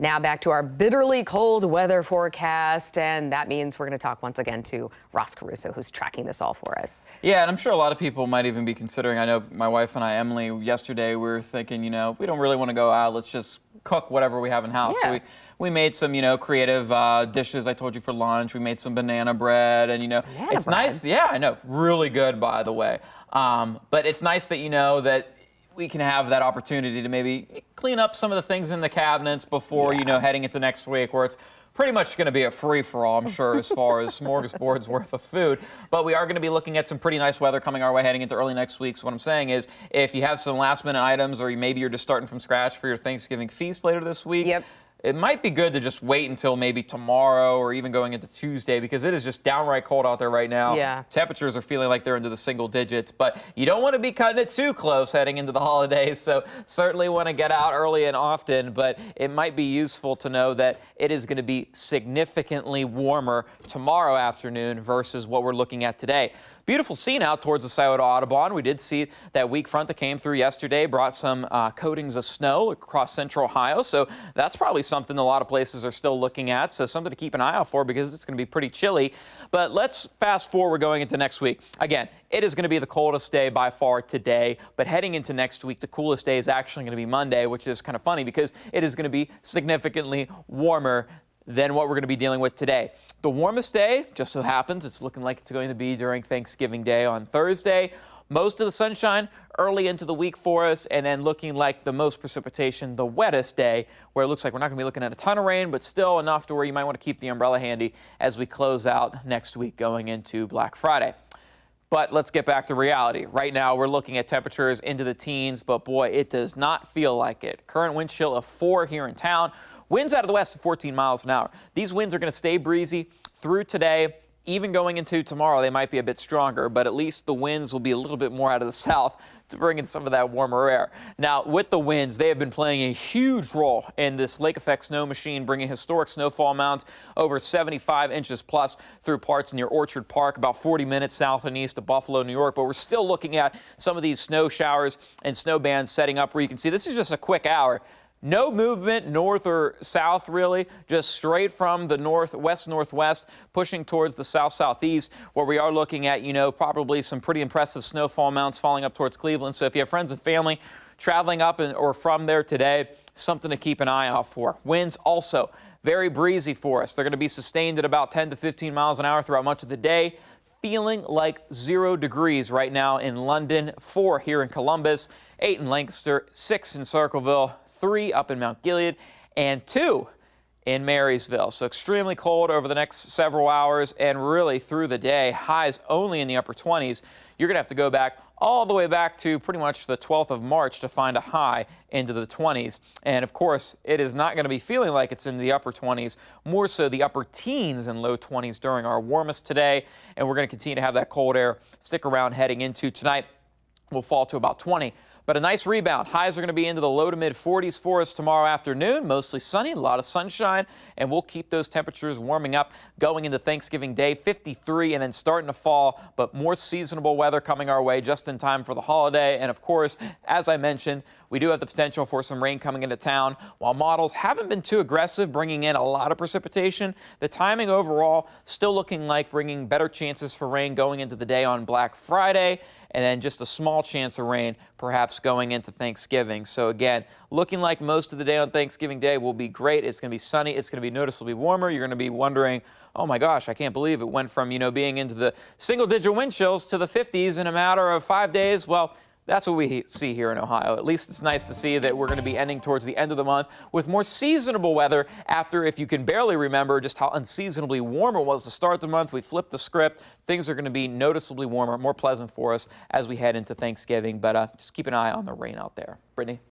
Now back to our bitterly cold weather forecast, and that means we're going to talk once again to Ross Caruso, who's tracking this all for us. Yeah, and I'm sure a lot of people might even be considering. I know my wife and I, Emily, yesterday we were thinking, we don't really want to go out. Let's just cook whatever we have in house. Yeah. So we made some, creative dishes I told you for lunch. We made some banana bread, and it's bread. nice. Yeah, I know, really good, by the way. But it's nice that that we can have that opportunity to maybe clean up some of the things in the cabinets before, heading into next week, where it's pretty much going to be a free-for-all, I'm sure, as far as smorgasbords worth of food. But we are going to be looking at some pretty nice weather coming our way heading into early next week. So what I'm saying is, if you have some last-minute items, or maybe you're just starting from scratch for your Thanksgiving feast later this week, it might be good to just wait until maybe tomorrow or even going into Tuesday, because it is just downright cold out there right now. Yeah. Temperatures are feeling like they're into the single digits, but you don't want to be cutting it too close heading into the holidays, so certainly want to get out early and often, but it might be useful to know that it is going to be significantly warmer tomorrow afternoon versus what we're looking at today. Beautiful scene out towards the Scioto Audubon. We did see that weak front that came through yesterday, brought some coatings of snow across central Ohio, so that's probably something a lot of places are still looking at, so something to keep an eye out for because it's going to be pretty chilly. But let's fast forward going into next week. Again, it is going to be the coldest day by far today, but heading into next week, the coolest day is actually going to be Monday, which is kind of funny because it is going to be significantly warmer than what we're going to be dealing with today. The warmest day, just so happens, it's looking like it's going to be during Thanksgiving Day on Thursday. Most of the sunshine early into the week for us, and then looking like the most precipitation, the wettest day, where it looks like we're not going to be looking at a ton of rain, but still enough to where you might want to keep the umbrella handy as we close out next week going into Black Friday. But let's get back to reality. Right now, we're looking at temperatures into the teens, but boy, it does not feel like it. Current wind chill of 4 here in town. Winds out of the west at 14 miles an hour. These winds are going to stay breezy through today. Even going into tomorrow, they might be a bit stronger, but at least the winds will be a little bit more out of the south to bring in some of that warmer air. Now, with the winds, they have been playing a huge role in this lake effect snow machine, bringing historic snowfall amounts over 75 inches plus through parts near Orchard Park, about 40 minutes south and east of Buffalo, New York. But we're still looking at some of these snow showers and snow bands setting up where you can see this is just a quick hour. No movement north or south, really, just straight from the northwest, pushing towards the southeast, where we are looking at, probably some pretty impressive snowfall amounts falling up towards Cleveland. So if you have friends and family traveling up or from there today, something to keep an eye out for. Winds also very breezy for us. They're going to be sustained at about 10 to 15 miles an hour throughout much of the day. Feeling like 0 degrees right now in London, 4 here in Columbus, 8 in Lancaster, 6 in Circleville, 3 up in Mount Gilead, and 2 in Marysville. So extremely cold over the next several hours and really through the day. Highs only in the upper 20s. You're going to have to go back all the way back to pretty much the 12th of March to find a high into the 20s. And of course, it is not going to be feeling like it's in the upper 20s, more so the upper teens and low 20s during our warmest today. And we're going to continue to have that cold air stick around heading into tonight. We'll fall to about 20. But a nice rebound. Highs are going to be into the low to mid 40s for us tomorrow afternoon. Mostly sunny, a lot of sunshine, and we'll keep those temperatures warming up going into Thanksgiving Day. 53 and then starting to fall, but more seasonable weather coming our way just in time for the holiday. And of course, as I mentioned, we do have the potential for some rain coming into town. While models haven't been too aggressive, bringing in a lot of precipitation, the timing overall still looking like bringing better chances for rain going into the day on Black Friday, and then just a small chance of rain perhaps going into Thanksgiving. So again, looking like most of the day on Thanksgiving Day will be great. It's going to be sunny. It's going to be noticeably warmer. You're going to be wondering, oh my gosh, I can't believe it went from, being into the single-digit wind chills to the 50s in a matter of 5 days. Well, that's what we see here in Ohio. At least it's nice to see that we're going to be ending towards the end of the month with more seasonable weather after, if you can barely remember just how unseasonably warm it was to start the month. We flipped the script. Things are going to be noticeably warmer, more pleasant for us as we head into Thanksgiving. But just keep an eye on the rain out there. Brittany?